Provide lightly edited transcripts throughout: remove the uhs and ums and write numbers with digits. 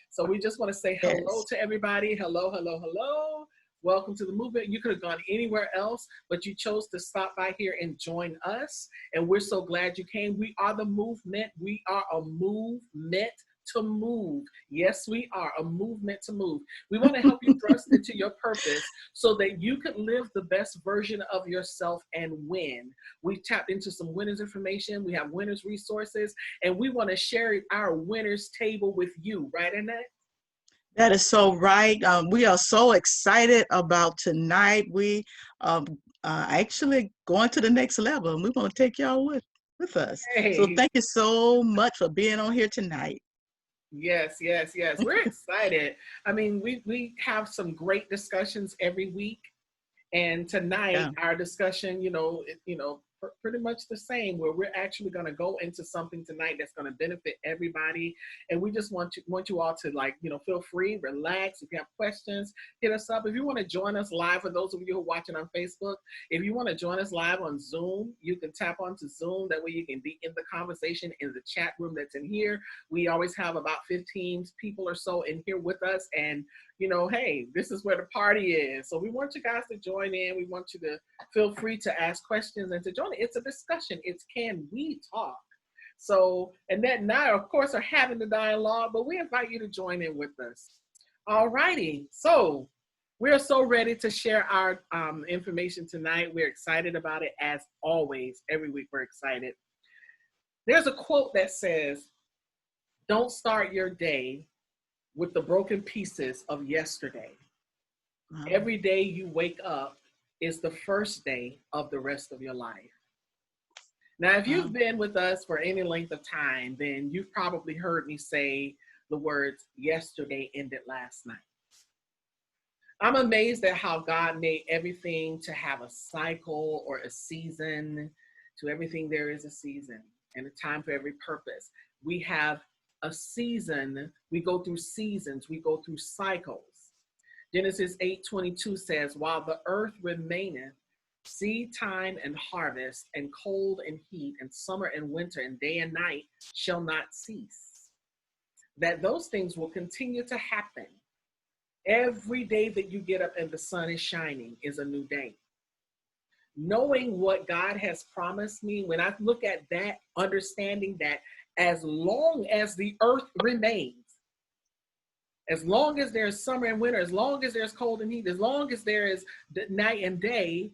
So we just want to say hello Yes. to everybody. Hello, hello, hello. Welcome to the movement. You could have gone anywhere else, but you chose to stop by here and join us. And we're so glad you came. We are the movement. We are a movement to move. Yes, we are a movement to move. We want to help you thrust into your purpose so that you can live the best version of yourself and win. We've tapped into some winners information. We have winners resources, and we want to share our winners table with you, right, Annette? That is so right. We are so excited about tonight. We actually going to the next level, and we want to take y'all with us. So Hey, thank you so much for being on here tonight. yes, yes, yes. We're excited. I mean, we have some great discussions every week. And tonight, Yeah. our discussion, pretty much the same. Where we're actually going to go into something tonight that's going to benefit everybody. And we just want you all to feel free, relax. If you have questions, hit us up. If you want to join us live, for those of you who are watching on Facebook, if you want to join us live on Zoom, you can tap onto Zoom. That way, you can be in the conversation in the chat room that's in here. We always have about 15 people or so in here with us, and hey, this is where the party is. So we want you guys to join in. We want you to feel free to ask questions and to join it. It's a discussion. It's can we talk? So, and that now, of course, are having the dialogue, but we invite you to join in with us. All righty. So we're so ready to share our information tonight. We're excited about it as always. Every week we're excited. There's a quote that says, "Don't start your day with the broken pieces of yesterday. Wow. Every day you wake up is the first day of the rest of your life." Now, if you've Wow. been with us for any length of time, then you've probably heard me say the words, "Yesterday ended last night." I'm amazed at how God made everything to have a cycle or a season. To everything, there is a season and a time for every purpose. We have a season, we go through seasons, we go through cycles. Genesis 8:22 says, "While the earth remaineth, seed time and harvest, and cold and heat, and summer and winter, and day and night shall not cease." That those things will continue to happen. Every day that you get up and the sun is shining is a new day. Knowing what God has promised me, when I look at that, understanding that as long as the earth remains, as long as there's summer and winter, as long as there's cold and heat, as long as there is night and day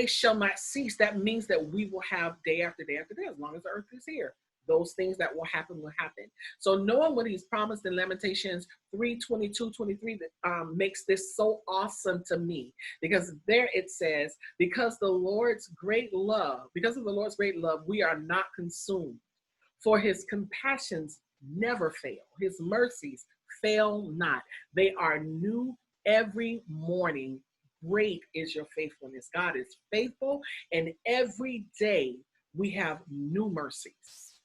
shall not cease. That means that we will have day after day after day, as long as the earth is here. Those things that will happen will happen. So knowing what he's promised in Lamentations 3:22-23 makes this so awesome to me, because there it says, because of the Lord's great love, we are not consumed. For his compassions never fail. His mercies fail not. They are new every morning. Great is your faithfulness. God is faithful, and every day we have new mercies.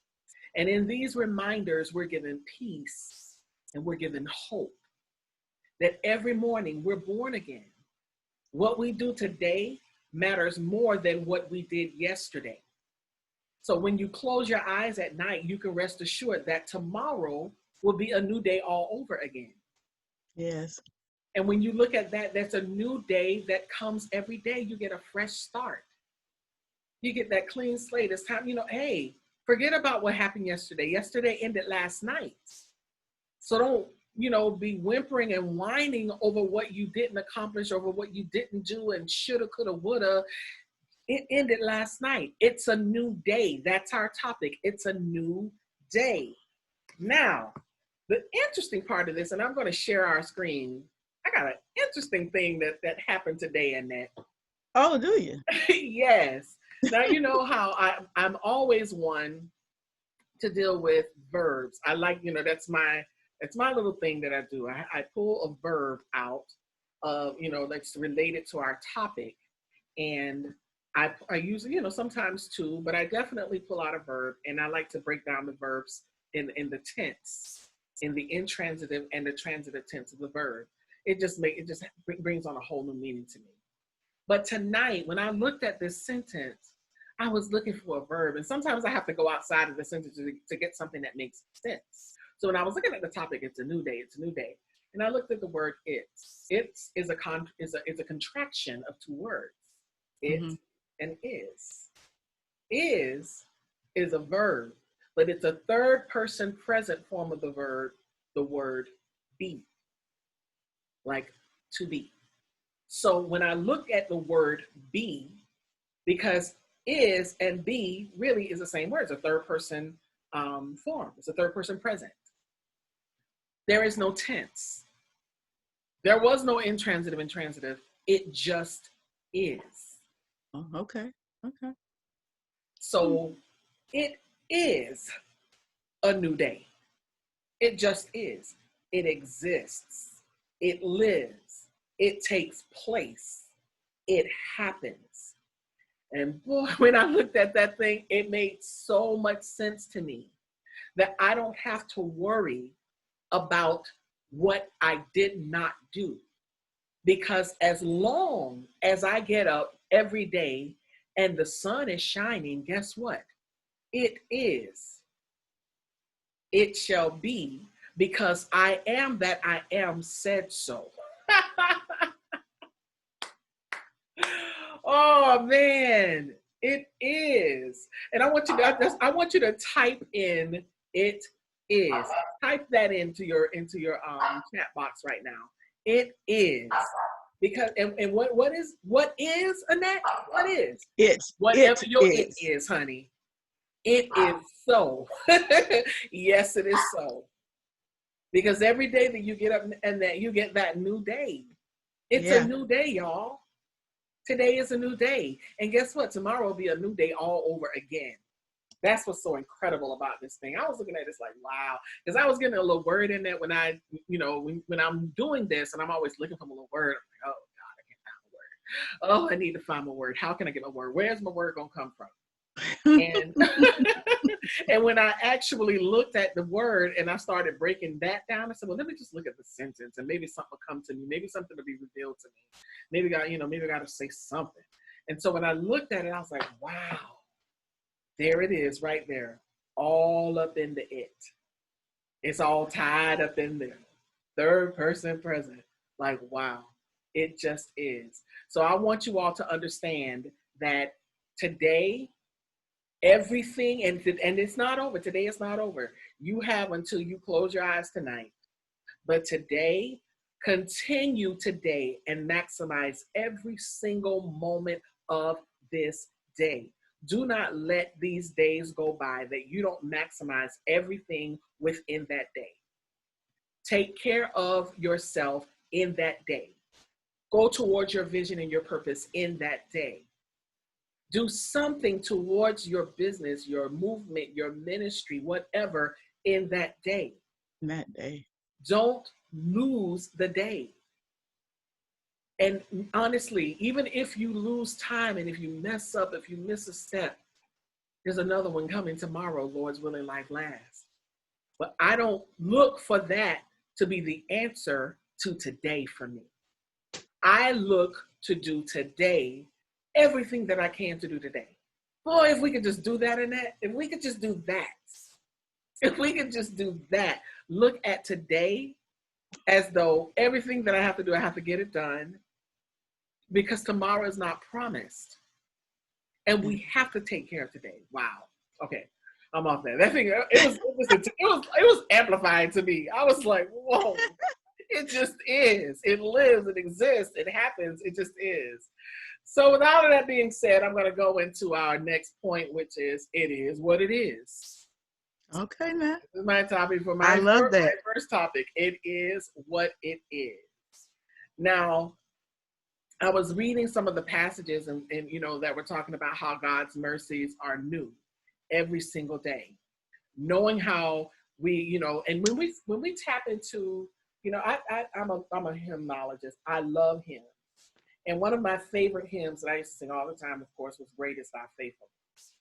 And in these reminders, we're given peace and we're given hope that every morning we're born again. What we do today matters more than what we did yesterday. So when you close your eyes at night, you can rest assured that tomorrow will be a new day all over again. Yes. And when you look at that, that's a new day that comes every day. You get a fresh start. You get that clean slate. It's time, hey, forget about what happened yesterday. Yesterday ended last night. So don't, be whimpering and whining over what you didn't accomplish, over what you didn't do and shoulda, coulda, woulda. It ended last night. It's a new day. That's our topic. It's a new day. Now, the interesting part of this, and I'm going to share our screen. I got an interesting thing that happened today, Annette. Oh, do you? Yes. Now, you know how I'm always one to deal with verbs. I like, that's my little thing that I do. I pull a verb out of, that's related to our topic. And I use, sometimes two, but I definitely pull out a verb, and I like to break down the verbs in the tense, in the intransitive and the transitive tense of the verb. It just brings on a whole new meaning to me. But tonight, when I looked at this sentence, I was looking for a verb, and sometimes I have to go outside of the sentence to get something that makes sense. So when I was looking at the topic, it's a new day, it's a new day. And I looked at the word it's. It's is a contraction of two words. It Mm-hmm. and is. Is a verb, but it's a third person present form of the word be, like to be. So when I look at the word be, because is and be really is the same word, it's a third person form, it's a third person present. There is no tense. There was no intransitive, intransitive. It just is. Oh, okay. Okay. Hmm. So it is a new day. It just is. It exists. It lives. It takes place. It happens. And boy, when I looked at that thing, it made so much sense to me that I don't have to worry about what I did not do. Because as long as I get up every day and the sun is shining, guess what? It is. It shall be, because I am that I am said so. Oh man, it is. And I want you to type in it is. Type that into your chat box right now. It is. Because and what is, Annette? What is? It Whatever your it is. is, honey. It is so. Yes, it is so. Because every day that you get up and that you get that new day, it's a Yeah. new day, y'all. Today is a new day. And guess what? Tomorrow will be a new day all over again. That's what's so incredible about this thing. I was looking at this like, wow. Because I was getting a little word in there when when I'm doing this, and I'm always looking for a little word. I'm like, oh God, I can't find a word. Oh, I need to find my word. How can I get my word? Where's my word gonna come from? And and when I actually looked at the word and I started breaking that down, I said, well, let me just look at the sentence and maybe something will come to me. Maybe something will be revealed to me. Maybe I got to say something. And so when I looked at it, I was like, wow, there it is right there, all up in the it. It's all tied up in there. Third person present. Like, wow, it just is. So I want you all to understand that today, everything, and it's not over. Today is not over. You have until you close your eyes tonight. But today, continue today and maximize every single moment of this day. Do not let these days go by that you don't maximize everything within that day. Take care of yourself in that day. Go towards your vision and your purpose in that day. Do something towards your business, your movement, your ministry, whatever in that day. That day. Don't lose the day. And honestly, even if you lose time and if you mess up, if you miss a step, there's another one coming tomorrow, Lord's willing, life lasts. But I don't look for that to be the answer to today for me. I look to do today everything that I can to do today. Boy, if we could just do that if we could just do that, if we could just do that, look at today as though everything that I have to do, I have to get it done because tomorrow is not promised. And we have to take care of today. Wow. Okay. I'm off that. That thing, it was amplified to me. I was like, whoa, it just is. It lives, it exists, it happens, it just is. So with all of that being said, I'm going to go into our next point, which is it is what it is. Okay, now. This is my topic for I love that. my first topic. It is what it is. Now, I was reading some of the passages and that we're talking about how God's mercies are new every single day. Knowing how and when we tap into, I'm a hymnologist. I love hymns. And one of my favorite hymns that I used to sing all the time, of course, was Great is Thy Faithfulness.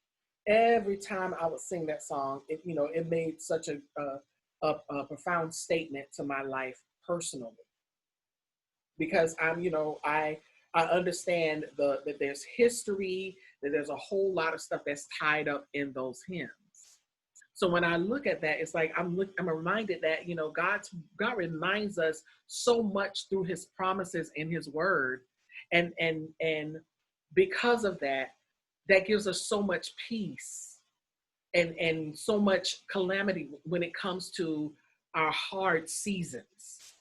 Every time I would sing that song, it made such a profound statement to my life personally. Because I understand that there's history, that there's a whole lot of stuff that's tied up in those hymns. So when I look at that, it's like I'm reminded that, God reminds us so much through his promises in his word. And because of that, that gives us so much peace and so much calamity when it comes to our hard seasons.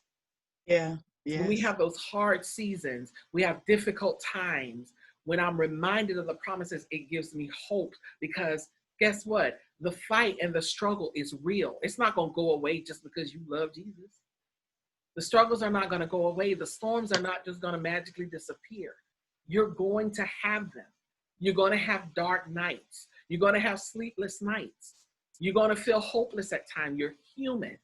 Yeah. When we Yes. have those hard seasons, we have difficult times. When I'm reminded of the promises, it gives me hope, because guess what? The fight and the struggle is real. It's not going to go away just because you love Jesus. The struggles are not going to go away. The storms are not just going to magically disappear. You're going to have them. You're going to have dark nights. You're going to have sleepless nights. You're going to feel hopeless at times. You're human.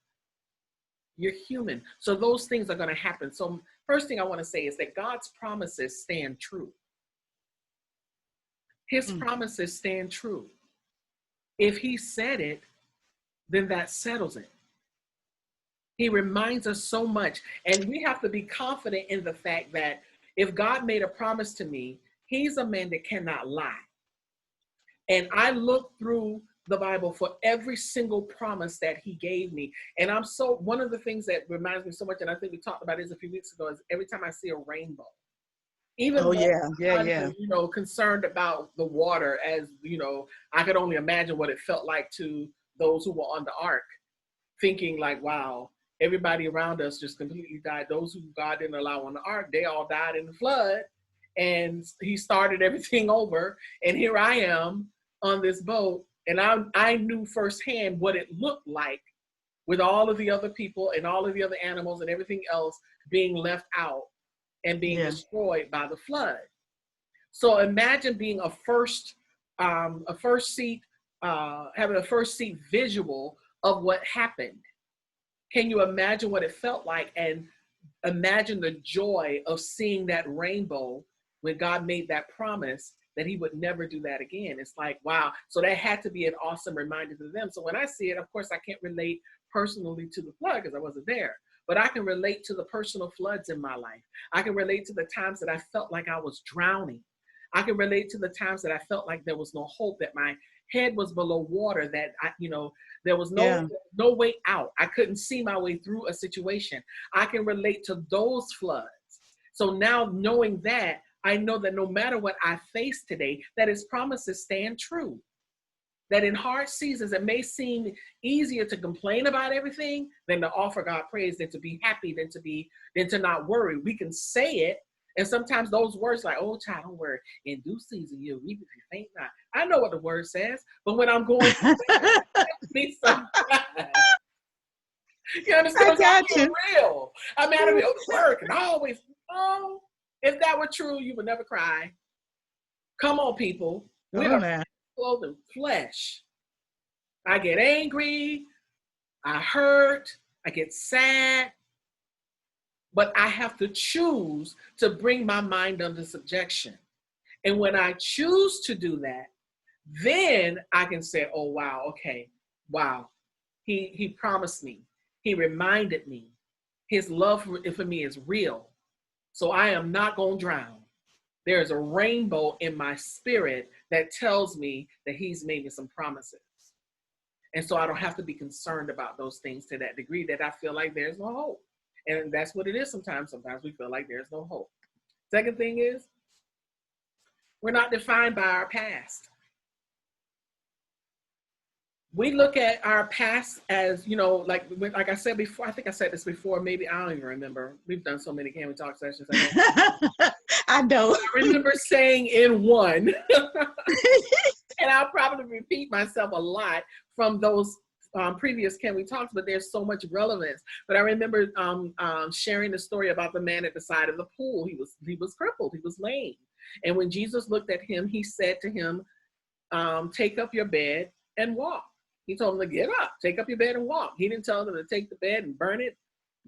You're human. So those things are going to happen. So first thing I want to say is that God's promises stand true. His Mm. promises stand true. If he said it, then that settles it. He reminds us so much. And we have to be confident in the fact that if God made a promise to me, he's a man that cannot lie. And I look through the Bible for every single promise that he gave me. And one of the things that reminds me so much, and I think we talked about this a few weeks ago, is every time I see a rainbow, even Oh though yeah. Yeah. I'm Yeah. concerned about the water, as I could only imagine what it felt like to those who were on the ark, thinking like, wow, everybody around us just completely died. Those who God didn't allow on the ark, they all died in the flood. And he started everything over. And here I am on this boat. And I knew firsthand what it looked like with all of the other people and all of the other animals and everything else being left out and being Yeah. destroyed by the flood. So imagine being having a first seat visual of what happened. Can you imagine what it felt like? And imagine the joy of seeing that rainbow when God made that promise that he would never do that again. It's like, wow. So that had to be an awesome reminder to them. So when I see it, of course, I can't relate personally to the flood because I wasn't there, but I can relate to the personal floods in my life. I can relate to the times that I felt like I was drowning. I can relate to the times that I felt like there was no hope, that my head was below water, that there was Yeah. no way out. I couldn't see my way through a situation. I can relate to those floods. So now knowing that, I know that no matter what I face today, that his promises stand true. That in hard seasons, it may seem easier to complain about everything than to offer God praise, than to be happy, than to not worry. We can say it. And sometimes those words like, oh, child, don't worry. In due season, you'll reap if you faint not. I know what the word says, but when I'm going through it, me sometimes. You understand? I It's got not you. real. I mean, I be able to work and I always, oh, if that were true, you would never cry. Come on, people. We Oh are now. clothed in flesh. I get angry, I hurt, I get sad, but I have to choose to bring my mind under subjection. And when I choose to do that, then I can say, oh, wow, okay, wow. He promised me. He reminded me. His love for me is real. So I am not going to drown. There's a rainbow in my spirit that tells me that he's made me some promises. And so I don't have to be concerned about those things to that degree that I feel like there's no hope. And that's what it is sometimes. Sometimes we feel like there's no hope. Second thing is, we're not defined by our past. We look at our past as, like I said before, I think I said this before, maybe I don't even remember. We've done so many Can We Talk sessions. I know. But I remember saying in one, and I'll probably repeat myself a lot from those previous Can We Talks, but there's so much relevance. But I remember sharing the story about the man at the side of the pool. He was crippled. He was lame. And when Jesus looked at him, he said to him, take up your bed and walk. He told him to get up, take up your bed and walk. He didn't tell him to take the bed and burn it,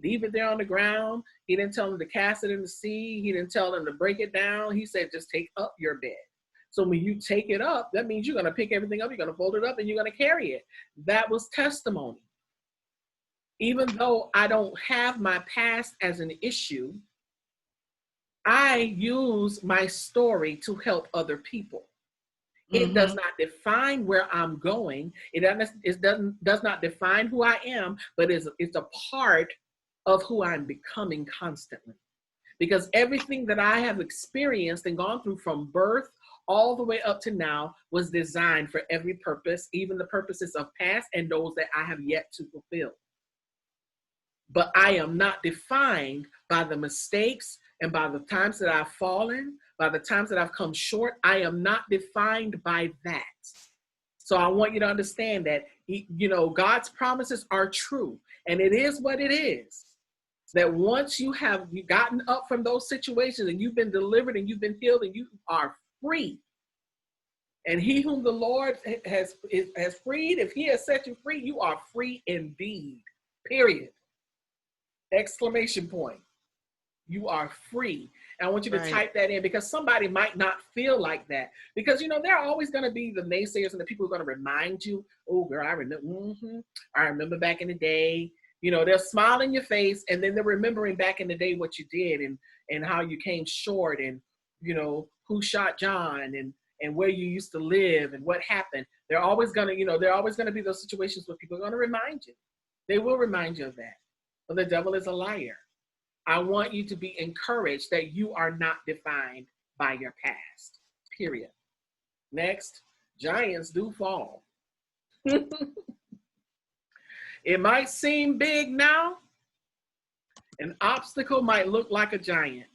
leave it there on the ground. He didn't tell him to cast it in the sea. He didn't tell him to break it down. He said, just take up your bed. So when you take it up, that means you're going to pick everything up, you're going to fold it up, and you're going to carry it. That was testimony. Even though I don't have my past as an issue, I use my story to help other people. It does not define where I'm going. Does not define who I am, but it's a part of who I'm becoming constantly. Because everything that I have experienced and gone through from birth all the way up to now was designed for every purpose, even the purposes of past and those that I have yet to fulfill. But I am not defined by the mistakes and by the times that I've fallen, by the times that I've come short. I am not defined by that. So I want you to understand that, God's promises are true. And it is what it is. That once you have gotten up from those situations and you've been delivered and you've been healed and you are free. And he whom the Lord has freed, if he has set you free, you are free indeed. Period. Exclamation point. You are free. And I want you to type that in, because somebody might not feel like that. Because, there are always going to be the naysayers and the people who are going to remind you, oh, girl, I remember back in the day. They'll smile in your face, and then they're remembering back in the day what you did and how you came short, and, who shot John, and where you used to live and what happened. They're always going to be those situations where people are going to remind you. They will remind you of that. But the devil is a liar. I want you to be encouraged that you are not defined by your past, period. Next, giants do fall. It might seem big now. An obstacle might look like a giant.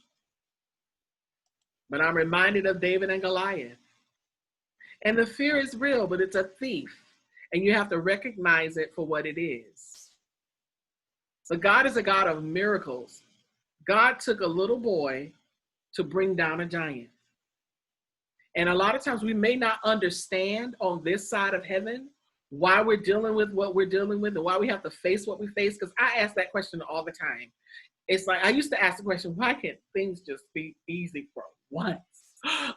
But I'm reminded of David and Goliath. And the fear is real, but it's a thief. And you have to recognize it for what it is. So God is a God of miracles. God took a little boy to bring down a giant. And a lot of times we may not understand on this side of heaven why we're dealing with what we're dealing with and why we have to face what we face. Because I ask that question all the time. It's like, I used to ask the question, why can't things just be easy for once?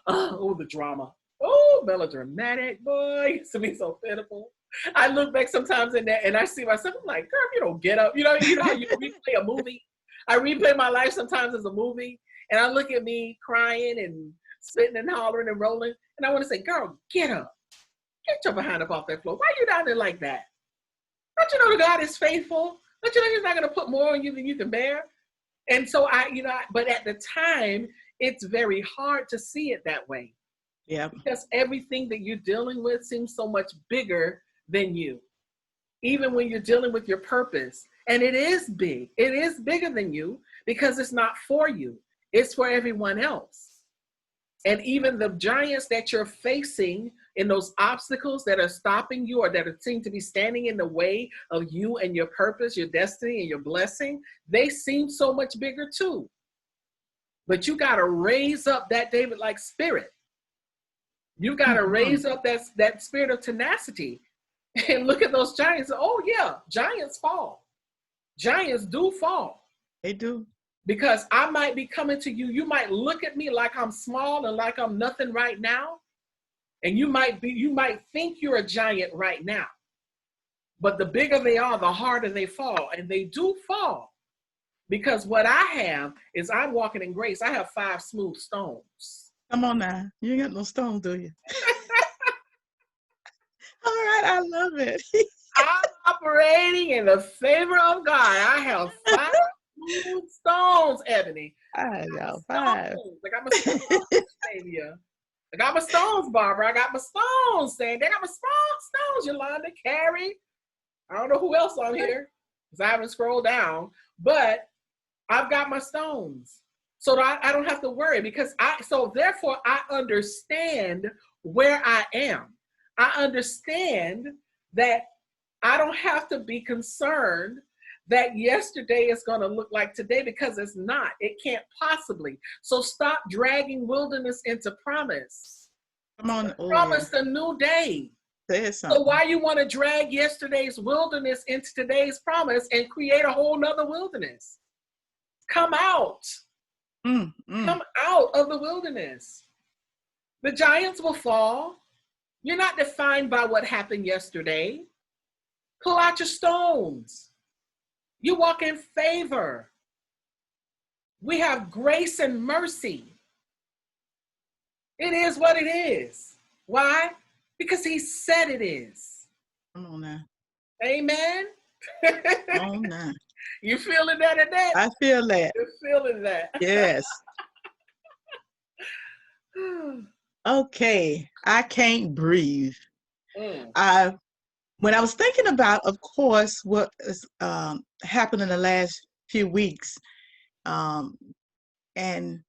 Oh, the drama. Oh, melodramatic, boy. It used to be so pitiful. I look back sometimes in that and I see myself, I'm like, girl, you don't get up. You know how you replay a movie? I replay my life sometimes as a movie, and I look at me crying and sitting and hollering and rolling, and I want to say, girl, get up. Get your behind up off that floor. Why are you down there like that? Don't you know that God is faithful? Don't you know he's not going to put more on you than you can bear? And so but at the time, it's very hard to see it that way. Yeah. Because everything that you're dealing with seems so much bigger than you. Even when you're dealing with your purpose. And it is big. It is bigger than you because it's not for you. It's for everyone else. And even the giants that you're facing in those obstacles that are stopping you or that seem to be standing in the way of you and your purpose, your destiny, and your blessing, they seem so much bigger too. But you got to raise up that David-like spirit. You got to raise up that spirit of tenacity and look at those giants. Oh yeah, giants fall. Giants do fall. They do. Because I might be coming to you. You might look at me like I'm small and like I'm nothing right now. And you might think you're a giant right now. But the bigger they are, the harder they fall. And they do fall. Because what I have is I'm walking in grace. I have 5 smooth stones. Come on now. You ain't got no stones, do you? All right, I love it. I'm operating in the favor of God. I have 5 smooth stones, Ebony. I know, 5. I got my stones, Savior. I got my stones, Barbara. I got my stones, Sandy. I got my stones, Yolanda, Carrie. I don't know who else on here because I haven't scrolled down, but I've got my stones. So that I don't have to worry therefore I understand where I am. I understand that I don't have to be concerned that yesterday is going to look like today because it's not. It can't possibly. So stop dragging wilderness into promise. Come on. Promise a new day. So why you want to drag yesterday's wilderness into today's promise and create a whole nother wilderness? Come out. Come out of the wilderness. The giants will fall. You're not defined by what happened yesterday. Pull out your stones. You walk in favor. We have grace and mercy. It is what it is. Why? Because he said it is. Come on now. Amen. Oh no. You feeling that, Annette? I feel that. You're feeling that. Yes. Okay. I can't breathe. Mm, I When I was thinking about, of course, what has happened in the last few weeks, um, and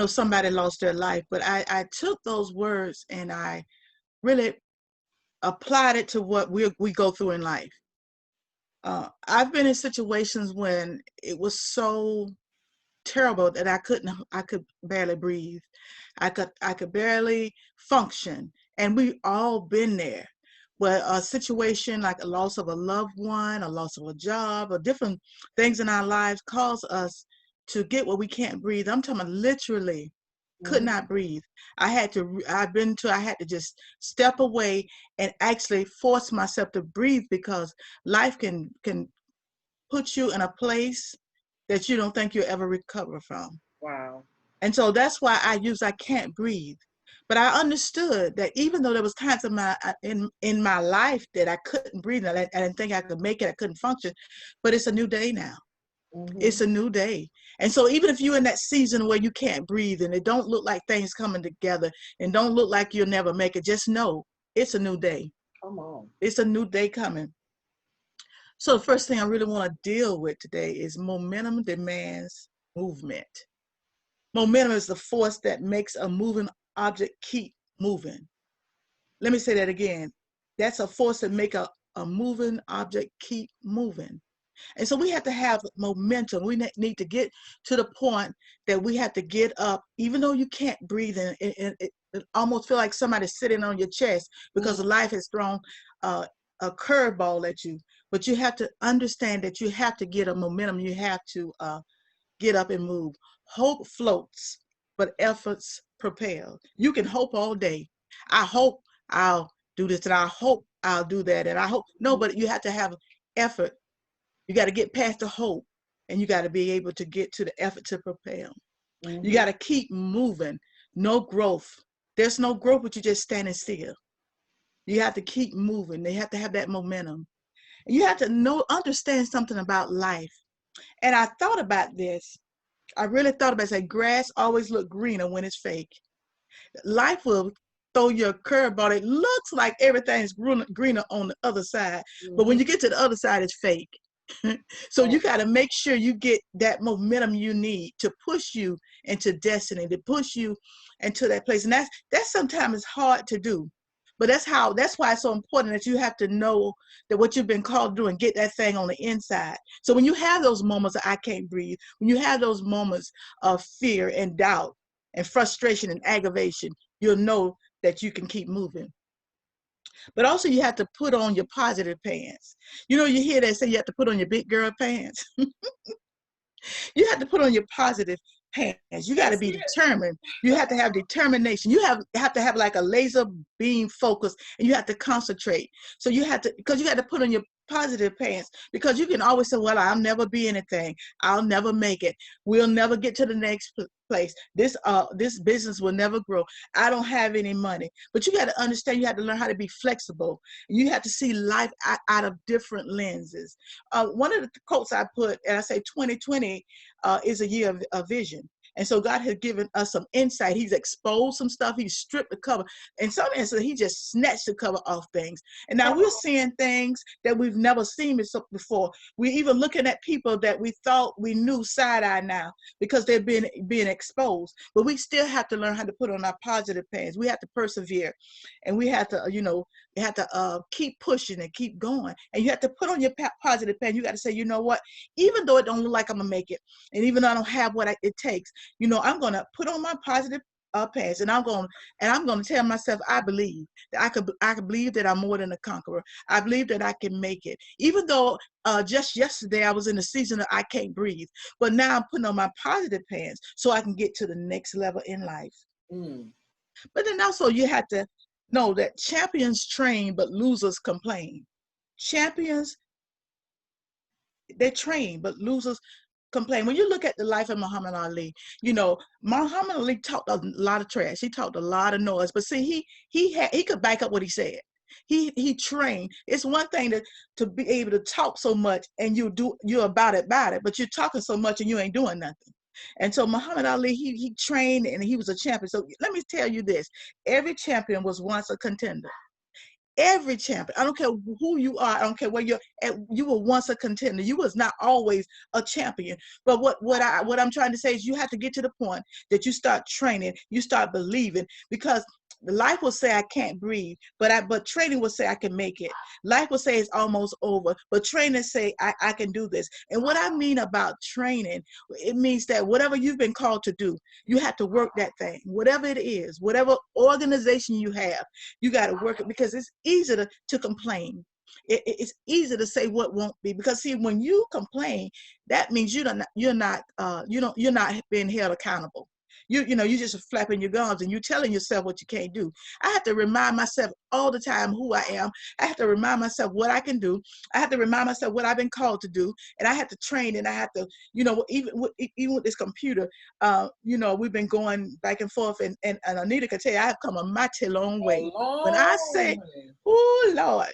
somebody lost their life, but I took those words and I really applied it to what we go through in life. I've been in situations when it was so terrible that I could barely breathe. I could barely function. And we all been there. Where a situation like a loss of a loved one, a loss of a job, or different things in our lives cause us to get where we can't breathe. I'm talking about literally could mm-hmm. not breathe. I had to just step away and actually force myself to breathe, because life can put you in a place that you don't think you'll ever recover from. Wow. And so that's why I can't breathe. But I understood that even though there was times in my life that I couldn't breathe, and I didn't think I could make it, I couldn't function, but it's a new day now. Mm-hmm. It's a new day. And so even if you're in that season where you can't breathe and it don't look like things coming together and don't look like you'll never make it, just know it's a new day. Come on. It's a new day coming. So the first thing I really want to deal with today is momentum demands movement. Momentum is the force that makes a moving object keep moving. Let me say that again. That's a force that make a moving object keep moving. And so we have to have momentum. We need to get to the point that we have to get up, even though you can't breathe, and it almost feel like somebody's sitting on your chest because Mm, life has thrown a curveball at you. But you have to understand that you have to get a momentum. You have to get up and move. Hope floats, but efforts propel. You can hope all day. I hope I'll do this, and I hope I'll do that, and I hope. No, but you have to have effort. You got to get past the hope, and you got to be able to get to the effort to propel. You mm-hmm. got to keep moving. No growth. There's no growth with you just standing still. You have to keep moving. They have to have that momentum. And you have to understand something about life. And I thought about this. I really thought about it. Say, grass always look greener when it's fake. Life will throw you a curveball. It looks like everything's greener on the other side, but Mm-hmm. when you get to the other side, it's fake. So you Oh, got to make sure you get that momentum you need to push you into destiny, to push you into that place. And that's sometimes hard to do. But that's why it's so important that you have to know that what you've been called to do and get that thing on the inside. So when you have those moments of I can't breathe, when you have those moments of fear and doubt and frustration and aggravation, you'll know that you can keep moving. But also you have to put on your positive pants. You hear that say you have to put on your big girl pants. You have to put on your positive pants. You got to that's be it. determined. You have to have determination. You have to have like a laser beam focus, and you have to concentrate. So you have to, because you got to put on your positive pants, because you can always say, well, I'll never be anything. I'll never make it. We'll never get to the next place. This business will never grow. I don't have any money. But you got to understand, you have to learn how to be flexible. You have to see life out of different lenses. One of the quotes I put, and I say 2020 is a year of vision. And so God has given us some insight. He's exposed some stuff. He's stripped the cover. In some instances, he just snatched the cover off things. And now Come we're on. seeing things that we've never seen before. We're even looking at people that we thought we knew side eye now, because they're being exposed. But we still have to learn how to put on our positive pants. We have to persevere, and we have to, keep pushing and keep going. And you have to put on your positive pants. You got to say, you know what? Even though it don't look like I'm gonna make it, and even though I don't have what it takes, I'm gonna put on my positive pants, and I'm gonna tell myself I believe that I can believe that I'm more than a conqueror. I believe that I can make it, even though just yesterday I was in a season of I can't breathe, but now I'm putting on my positive pants so I can get to the next level in life. Mm. But then also you have to know that champions train, but losers complain. Champions, they train, but losers complain. When you look at the life of Muhammad Ali, Muhammad Ali talked a lot of trash. He talked a lot of noise. But see, he could back up what he said. He trained. It's one thing to be able to talk so much and you're about it, but you're talking so much and you ain't doing nothing. And so Muhammad Ali, he trained and he was a champion. So let me tell you this: every champion was once a contender. Every champion, I don't care who you are, I don't care where you're at, you were once a contender. You was not always a champion. But what I'm trying to say is you have to get to the point that you start training, you start believing, because life will say I can't breathe, but training will say I can make it. Life will say it's almost over, but training say I can do this. And what I mean about training, it means that whatever you've been called to do, you have to work that thing, whatever it is, whatever organization you have, you got to work it, because it's easy to complain. It's easy to say what won't be, because see, when you complain, that means you're not being held accountable. You just flapping your gums and you telling yourself what you can't do. I have to remind myself all the time who I am. I have to remind myself what I can do. I have to remind myself what I've been called to do, and I have to train. And I have to, even with this computer, we've been going back and forth, and Anita can tell you I have come a mighty long way. When I say, oh Lord.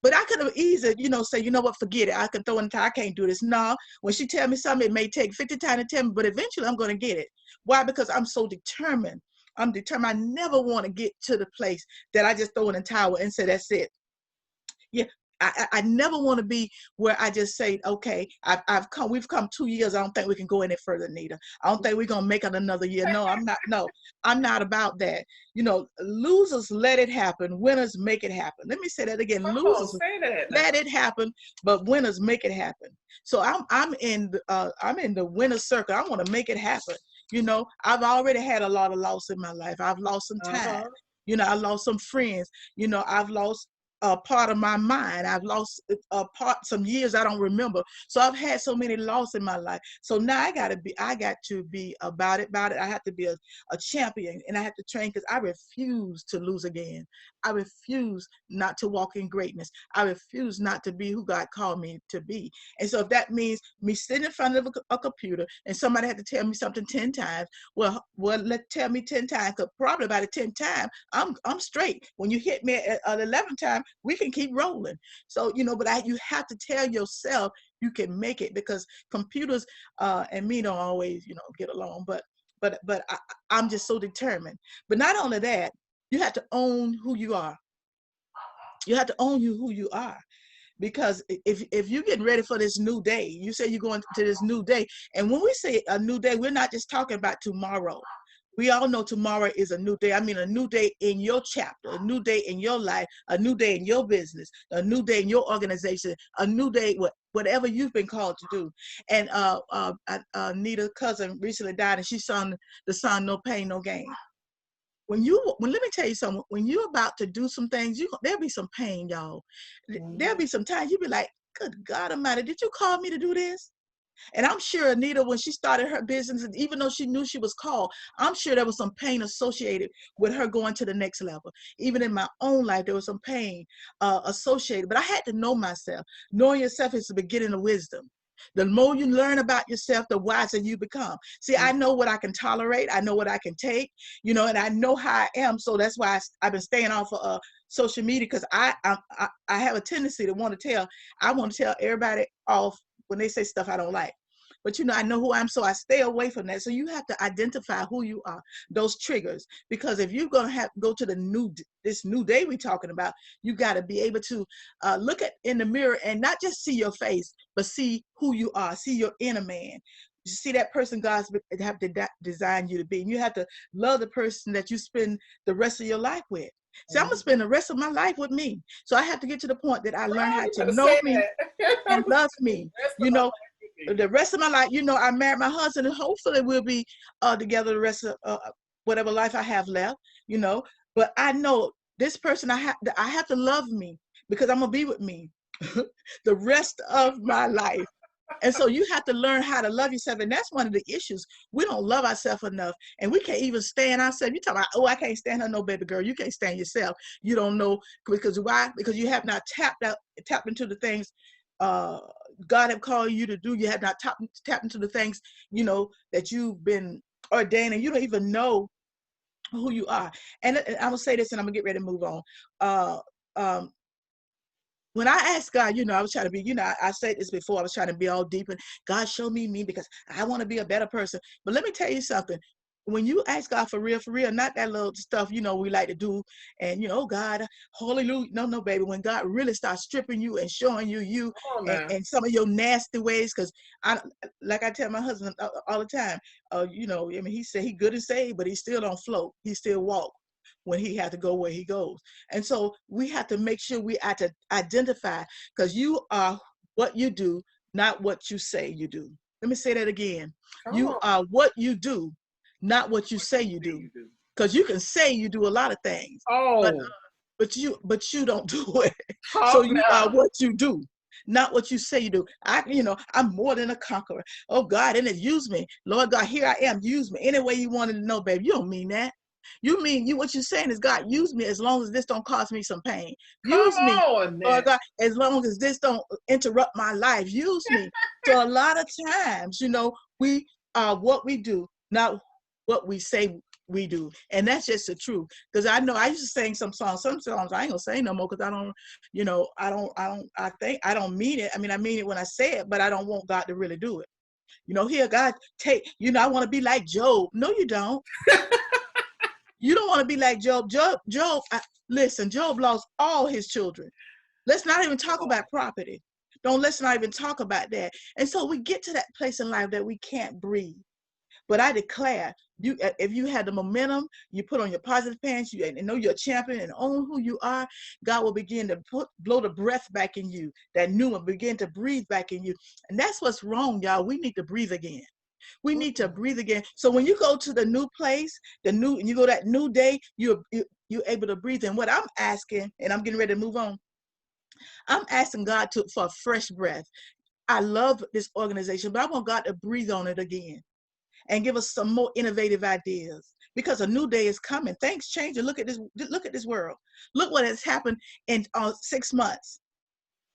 But I could have easily, say, what, forget it. I can throw in the towel. I can't do this. No, when she tell me something, it may take 50 times to tell me, but eventually I'm going to get it. Why? Because I'm so determined. I'm determined. I never want to get to the place that I just throw in the towel and say, that's it. Yeah. I never want to be where I just say, okay, we've come 2 years. I don't think we can go any further, Nita. I don't think we're going to make it another year. No, I'm not about that. Losers let it happen. Winners make it happen. Let me say that again. Losers let it happen, but winners make it happen. So I'm in the winner's circle. I want to make it happen. I've already had a lot of loss in my life. I've lost some time. I lost some friends. I've lost a part of my mind. I've lost some years I don't remember. So I've had so many losses in my life. So now I got to be about it. I have to be a champion, and I have to train, because I refuse to lose again. I refuse not to walk in greatness. I refuse not to be who God called me to be. And so if that means me sitting in front of a computer and somebody had to tell me something 10 times, well, tell me 10 times, because probably by the 10th time, I'm straight. When you hit me at 11th time, we can keep rolling. So, but you have to tell yourself you can make it, because computers and me don't always, get along, but I'm just so determined. But not only that, you have to own who you are. You have to own who you are. Because if you're getting ready for this new day, you say you're going to this new day. And when we say a new day, we're not just talking about tomorrow. We all know tomorrow is a new day. I mean, a new day in your chapter, a new day in your life, a new day in your business, a new day in your organization, a new day, whatever you've been called to do. And Nita's cousin recently died, and she sung the song "No Pain, No Gain." When let me tell you something, when you're about to do some things, there'll be some pain, y'all. There'll be some times you'll be like, good God Almighty, did you call me to do this? And I'm sure Anita, when she started her business, even though she knew she was called, I'm sure there was some pain associated with her going to the next level. Even in my own life, there was some pain associated. But I had to know myself. Knowing yourself is the beginning of wisdom. The more you learn about yourself, the wiser you become. See, I know what I can tolerate. I know what I can take, and I know how I am. So that's why I've been staying off of social media, because I have a tendency to want to tell everybody off when they say stuff I don't like. But I know who I am, so I stay away from that. So you have to identify who you are, those triggers, because if you're gonna go to this new day we're talking about, you got to be able to look in the mirror and not just see your face, but see who you are, see your inner man. You see that person God's have designed you to be. And you have to love the person that you spend the rest of your life with. See, I'm gonna spend the rest of my life with me. So I have to get to the point that I learn how to know me and love me. The rest of my life, I married my husband, and hopefully we'll be together the rest of whatever life I have left, But I know this person, I have to love me, because I'm gonna be with me the rest of my life. And so you have to learn how to love yourself. And that's one of the issues. We don't love ourselves enough. And we can't even stand ourselves. You talk about, oh, I can't stand her. No, baby girl, you can't stand yourself. You don't know. Because why? Because you have not tapped into the things God have called you to do. You have not tapped into the things, that you've been ordained, and you don't even know who you are. And I will say this, and I'm gonna get ready to move on. Uh, um, when I asked God, I was trying to be, I said this before, I was trying to be all deep, and God showed me because I want to be a better person. But let me tell you something. When you ask God for real, not that little stuff, we like to do, and oh God, hallelujah. No, baby. When God really starts stripping you and showing you Come on now. and some of your nasty ways, because like I tell my husband all the time, I mean, he said he good and saved, but he still don't float. He still walk when he had to go where he goes. And so we have to make sure we have to identify, because you are what you do, not what you say you do. Let me say that again. Come You on. are what you do, not what you What say you you say do. you do. Because you can say you do a lot of things, but Oh, you don't do it. So talk you are now. what you do, not what you say you do. I'm more than a conqueror. Oh God, and it use me. Lord God, here I am. Use me any way you wanted to know, baby. You don't mean that. You mean what you're saying is, God, use me as long as this don't cause me some pain. Come Use me, on Lord then. God, as long as this don't interrupt my life. Use me. So a lot of times, we are what we do, not what we say we do. And that's just the truth. Because I know I used to sing some songs. Some songs I ain't gonna say no more, because I don't, I think I don't mean it. I mean, I mean it when I say it, but I don't want God to really do it. Here, God, I want to be like Job. No, you don't. You don't want to be like Job. Listen, Job lost all his children. Let's not even talk about property. Let's not even talk about that. And so we get to that place in life that we can't breathe. But I declare, if you have the momentum, you put on your positive pants, and know you're a champion and own who you are, God will begin to blow the breath back in you, that new one, begin to breathe back in you. And that's what's wrong, y'all. We need to breathe again. We need to breathe again. So when you go to the new place, and you go that new day, you're able to breathe. And what I'm asking, and I'm getting ready to move on, I'm asking God for a fresh breath. I love this organization, but I want God to breathe on it again and give us some more innovative ideas, because a new day is coming. Things change. Look at this. Look at this world. Look what has happened in 6 months.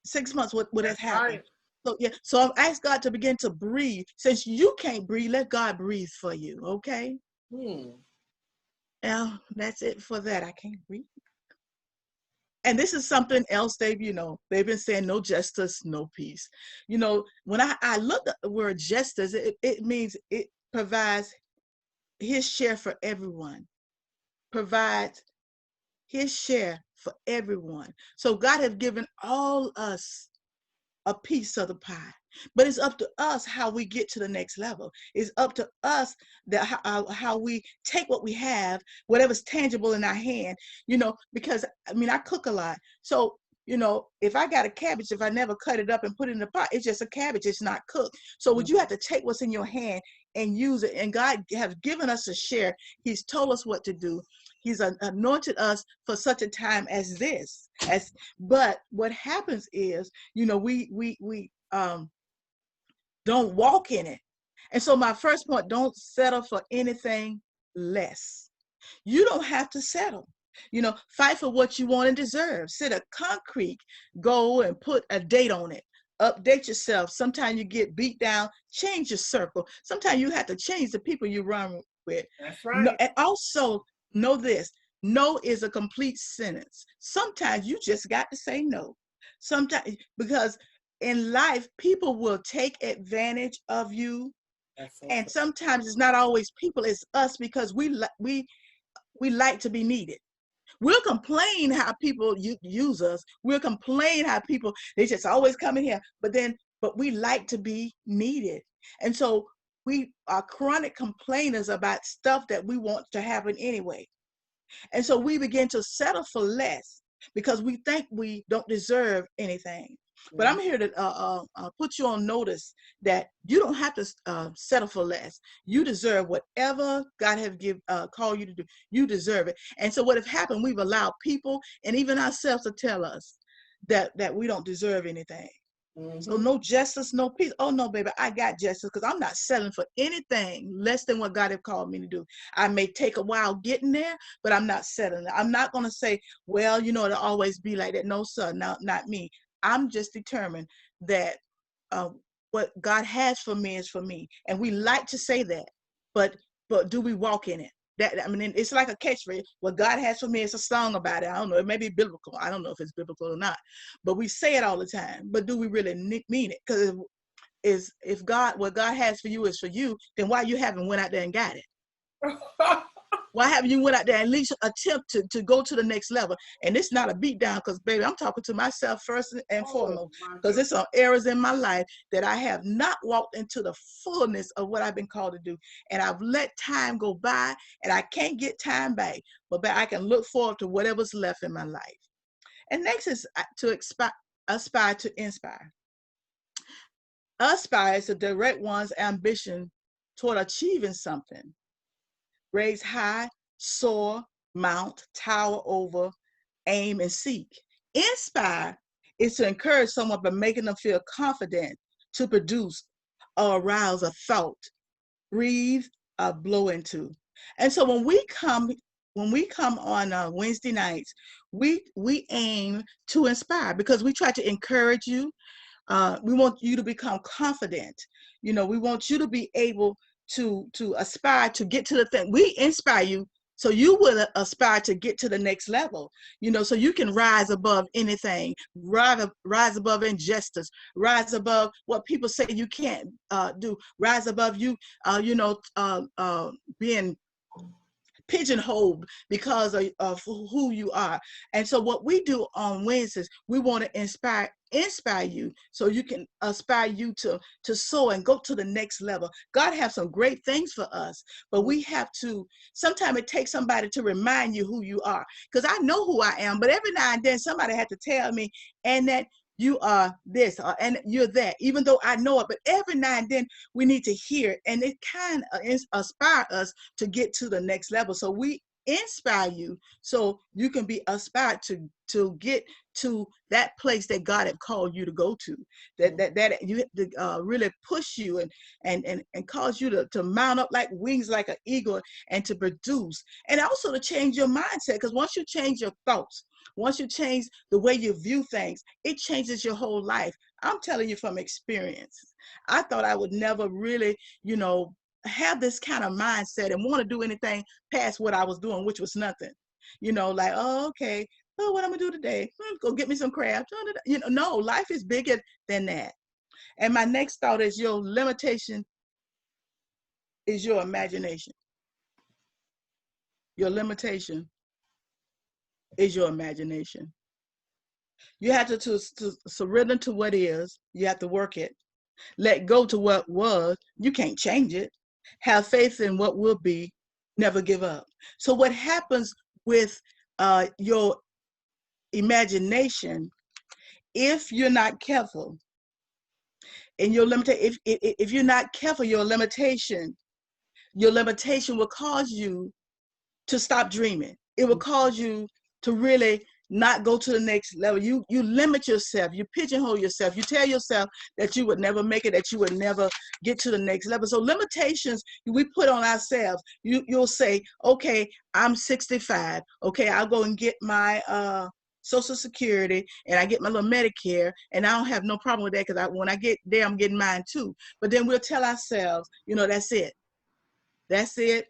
6 months. What has That's happened? right. So yeah. So I've asked God to begin to breathe. Since you can't breathe, let God breathe for you. Okay. Hmm. Now that's it for that. I can't breathe. And this is something else they've been saying, no justice, no peace. When I look at the word justice, it means it provides his share for everyone, provides his share for everyone. So God has given all us a piece of the pie. But it's up to us how we get to the next level. It's up to us how we take what we have, whatever's tangible in our hand, because I mean, I cook a lot. So, if I got a cabbage, if I never cut it up and put it in the pot, it's just a cabbage. It's not cooked. So would you have to take what's in your hand and use it? And God has given us a share. He's told us what to do. He's anointed us for such a time as this. But what happens is, we don't walk in it. And so my first point, don't settle for anything less. You don't have to settle. Fight for what you want and deserve. Set a concrete goal and put a date on it. Update yourself. Sometimes you get beat down, change your circle. Sometimes you have to change the people you run with. That's No, right. and also know this: no is a complete sentence. Sometimes you just got to say no. Sometimes, because in life, people will take advantage of you. That's so And true. sometimes it's not always people, it's us, because we like to be needed. We'll complain how people use us. We'll complain how people, they just always come in here. But we like to be needed. And so we are chronic complainers about stuff that we want to happen anyway. And so we begin to settle for less because we think we don't deserve anything. But I'm here to put you on notice that you don't have to settle for less. You deserve whatever God has called you to do. You deserve it. And so what has happened, we've allowed people and even ourselves to tell us that we don't deserve anything. So Mm-hmm. no justice, no peace. Oh no, baby, I got justice, because I'm not settling for anything less than what God has called me to do. I may take a while getting there, but I'm not settling. I'm not going to say, well, it'll always be like that. No, sir, not me. I'm just determined that uh, what God has for me is for me. And we like to say that, but do we walk in it? That, I mean, it's like a catchphrase. What God has for me is a song about it. I don't know. It may be biblical. I don't know if it's biblical or not, but we say it all the time. But do we really mean it? Because if God, what God has for you is for you, then why you haven't went out there and got it? Why haven't you went out there and at least attempt to go to the next level? And it's not a beat down, because baby, I'm talking to myself first and foremost, because it's some areas in my life that I have not walked into the fullness of what I've been called to do. And I've let time go by, and I can't get time back, but I can look forward to whatever's left in my life. And next is to aspire to inspire. Aspire is to direct one's ambition toward achieving something. Raise high, soar, mount, tower over, aim, and seek. Inspire is to encourage someone by making them feel confident to produce or arouse a thought, breathe, or blow into. And so when we come on Wednesday nights, we aim to inspire, because we try to encourage you. We want you to become confident. We want you to be able to aspire to get to the thing. We inspire you so you will aspire to get to the next level, so you can rise above anything, rise above injustice, rise above what people say you can't do, rise above you, being pigeonholed because of who you are. And so what we do on Wednesdays, we want to inspire you so you can aspire you to soar and go to the next level. God has some great things for us, but we have to, sometimes it takes somebody to remind you who you are, because I know who I am, but every now and then somebody had to tell me, and that you are this, and you're that, even though I know it. But every now and then we need to hear it, and it kind of inspire us to get to the next level. So we inspire you so you can be inspired to get to that place that God had called you to go to, that you really push you and cause you to mount up like wings like an eagle, and to produce, and also to change your mindset. Because once you change your thoughts, once you change the way you view things, it changes your whole life. I'm telling you from experience. I thought I would never really, have this kind of mindset and want to do anything past what I was doing, which was nothing. Like, oh, okay, oh, what I'm gonna do today? Go get me some crabs. No, life is bigger than that. And my next thought is, your limitation is your imagination. Your limitation is your imagination. You have to surrender to what is. You have to work it. Let go to what was. You can't change it. Have faith in what will be. Never give up. So what happens with your imagination, if you're not careful, and your limitation, if you're not careful, your limitation will cause you to stop dreaming. It will cause you to really not go to the next level. You limit yourself, you pigeonhole yourself, you tell yourself that you would never make it, that you would never get to the next level. So limitations we put on ourselves. You'll say, okay, I'm 65. Okay, I'll go and get my Social Security, and I get my little Medicare, and I don't have no problem with that, because when I get there, I'm getting mine too. But then we'll tell ourselves, that's it. That's it.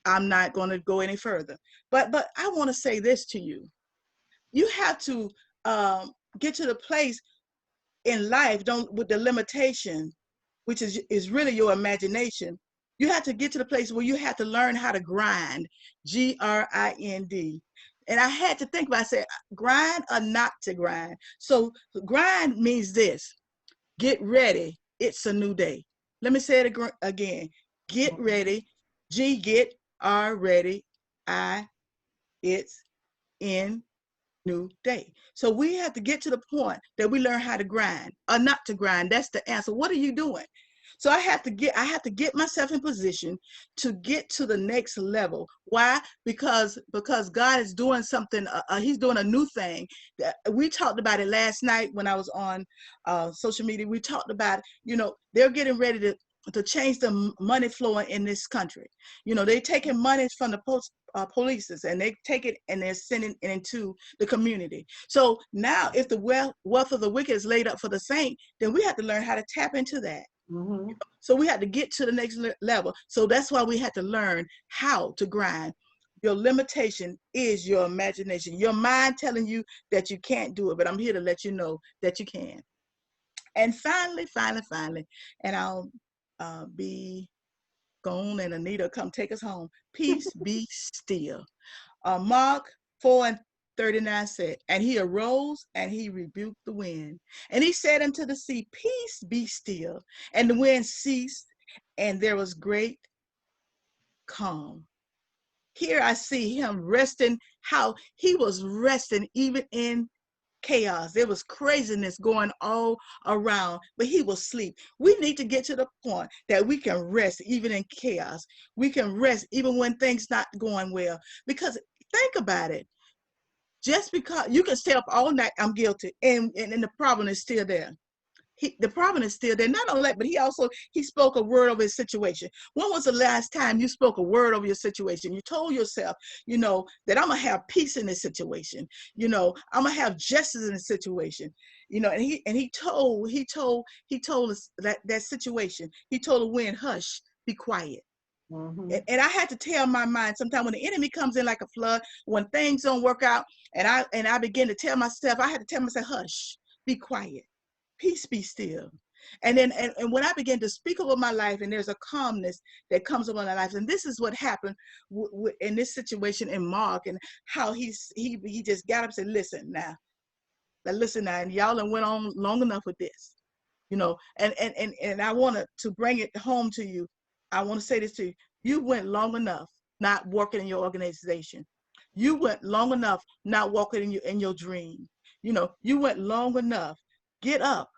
I'm not going to go any further. But I want to say this to you. You have to get to the place in life, with the limitation, which is really your imagination. You have to get to the place where you have to learn how to grind, GRIND. And I had to think about it. I said, grind or not to grind. So grind means this: get ready. It's a new day. Let me say it again. Get ready. G, get, R, ready. I, it's in new day. So we have to get to the point that we learn how to grind or not to grind. That's the answer. What are you doing? So I have to get myself in position to get to the next level. Why? Because God is doing something. He's doing a new thing. We talked about it last night when I was on social media. We talked about, they're getting ready to change the money flowing in this country. You know, they're taking money from the polices, and they take it and they're sending it into the community. So now if the wealth of the wicked is laid up for the saint, then we have to learn how to tap into that. Mm-hmm. So we had to get to the next level. So that's why we had to learn how to grind. Your limitation is your imagination, your mind telling you that you can't do it, but I'm here to let you know that you can. And finally, and I'll be gone, and Anita come take us home. Peace be still. Mark 4:39 said, and he arose and he rebuked the wind. And he said unto the sea, peace be still. And the wind ceased, and there was great calm. Here I see him resting, how he was resting even in chaos. There was craziness going all around, but he was asleep. We need to get to the point that we can rest even in chaos. We can rest even when things not going well. Because think about it. Just because you can stay up all night, I'm guilty, and the problem is still there. The problem is still there. Not only that, but he spoke a word over his situation. When was the last time you spoke a word over your situation? You told yourself, you know, that I'm gonna have peace in this situation. You know, I'm gonna have justice in this situation. You know, and he told us that situation. He told the wind, hush, be quiet. Mm-hmm. And I had to tell my mind sometimes when the enemy comes in like a flood, when things don't work out, and I begin to tell myself, I had to tell myself, hush, be quiet, peace be still. And then and when I began to speak over my life, and there's a calmness that comes over my life, and this is what happened in this situation in Mark, and how he just got up and said, listen now, and y'all done went on long enough with this, you know, and I wanted to bring it home to you. I want to say this to you. You went long enough not working in your organization. You went long enough not walking in your dream. You know, you went long enough. Get up,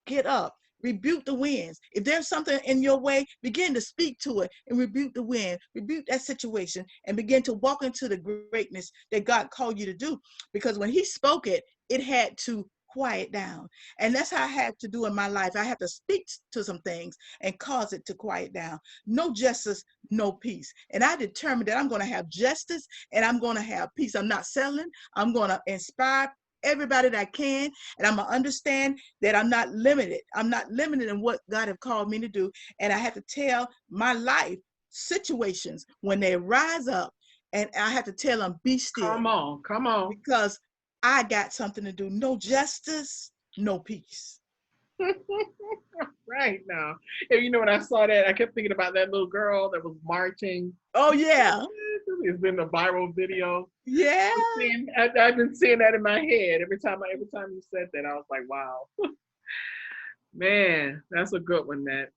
get up. Rebuke the winds. If there's something in your way, begin to speak to it and rebuke the wind, rebuke that situation, and begin to walk into the greatness that God called you to do. Because when he spoke it, it had to quiet down. And that's how I had to do in my life. I had to speak to some things and cause it to quiet down. No justice, no peace. And I determined that I'm going to have justice and I'm going to have peace. I'm not selling. I'm going to inspire everybody that I can, and I'm going to understand that I'm not limited. I'm not limited in what God have called me to do. And I have to tell my life situations when they rise up, and I have to tell them, be still. Come on. Because I got something to do. No justice, no peace. Right now. And you know, when I saw that, I kept thinking about that little girl that was marching. Oh, yeah. It's been a viral video. Yeah. I've been seeing that in my head. Every time you said that, I was like, wow. Man, that's a good one, Matt.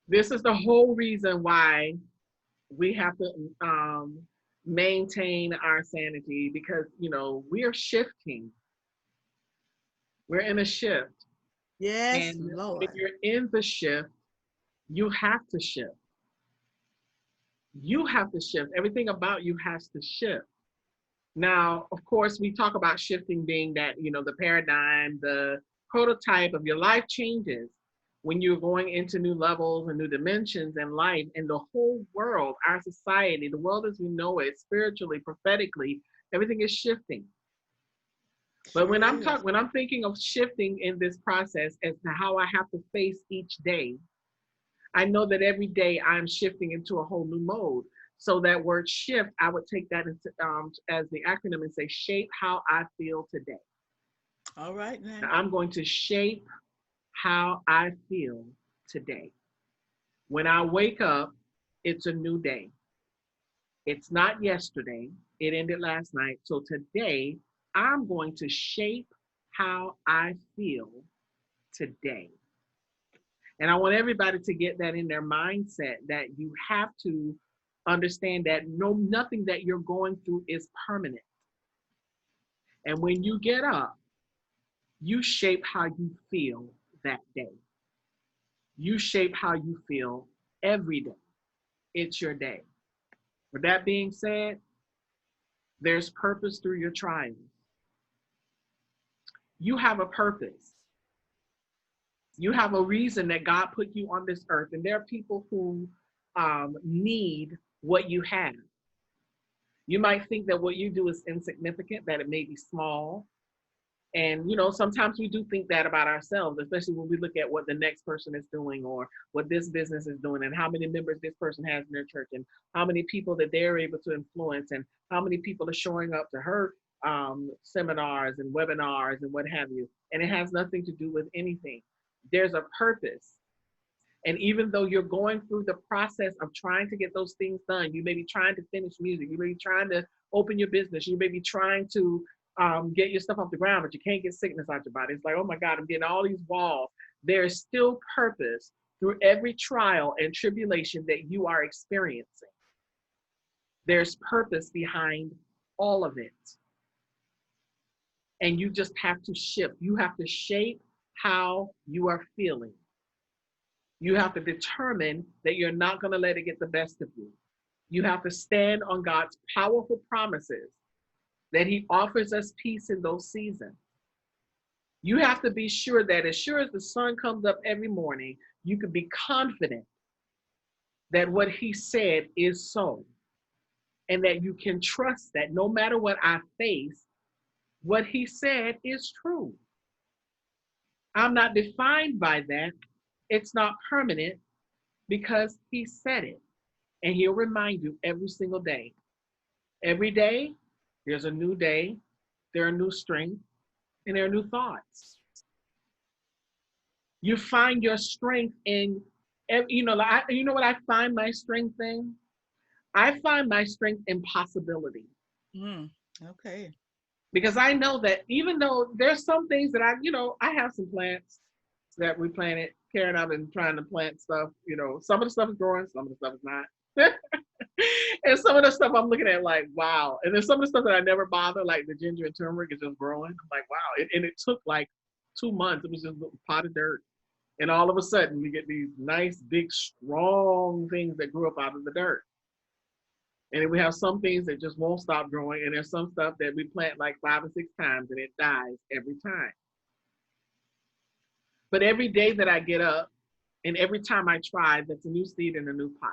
This is the whole reason why we have to maintain our sanity, because, you know, we are shifting. We're in a shift. Yes, And when Lord. you're in the shift, you have to shift. You have to shift. Everything about you has to shift. Now, of course, we talk about shifting being that, you know, the paradigm, the prototype of your life changes when you're going into new levels and new dimensions in life, and the whole world, our society, the world as we know it, spiritually, prophetically, everything is shifting. But when I'm thinking of shifting in this process as to how I have to face each day, I know that every day I'm shifting into a whole new mode. So that word shift, I would take that into, as the acronym, and say, shape how I feel today. All right, now. I'm going to shape how I feel today. When I wake up, it's a new day. It's not yesterday. It ended last night. So today, I'm going to shape how I feel today. And I want everybody to get that in their mindset, that you have to understand that nothing that you're going through is permanent. And when you get up, you shape how you feel that day. You shape how you feel every day. It's your day. With that being said, there's purpose through your trials. You have a purpose. You have a reason that God put you on this earth, and there are people who need what you have. You might think that what you do is insignificant, that it may be small. And, sometimes we do think that about ourselves, especially when we look at what the next person is doing or what this business is doing and how many members this person has in their church and how many people that they're able to influence and how many people are showing up to her seminars and webinars and what have you. And it has nothing to do with anything. There's a purpose. And even though you're going through the process of trying to get those things done, you may be trying to finish music, you may be trying to open your business, you may be trying to get your stuff off the ground, but you can't get sickness out your body. It's like, oh my God, I'm getting all these walls. There's still purpose through every trial and tribulation that you are experiencing. There's purpose behind all of it. And you just have to shift. You have to shape how you are feeling. You have to determine that you're not going to let it get the best of you. You have to stand on God's powerful promises that he offers us peace in those seasons. You have to be sure that as the sun comes up every morning, you can be confident that what he said is so. And that you can trust that no matter what I face, what he said is true. I'm not defined by that. It's not permanent because he said it. And he'll remind you every single day. Every day, there's a new day, there are new strength, and there are new thoughts. You find your strength in, what I find my strength in? I find my strength in possibility. Okay. Because I know that even though there's some things that I have some plants that we planted. Karen, I've been trying to plant stuff. Some of the stuff is growing, some of the stuff is not. And some of the stuff I'm looking at like, wow. And then some of the stuff that I never bother, like the ginger and turmeric is just growing. I'm like, wow. And it took like 2 months. It was just a pot of dirt. And all of a sudden we get these nice, big, strong things that grew up out of the dirt. And then we have some things that just won't stop growing. And there's some stuff that we plant like 5 or 6 times and it dies every time. But every day that I get up and every time I try, that's a new seed in a new pot.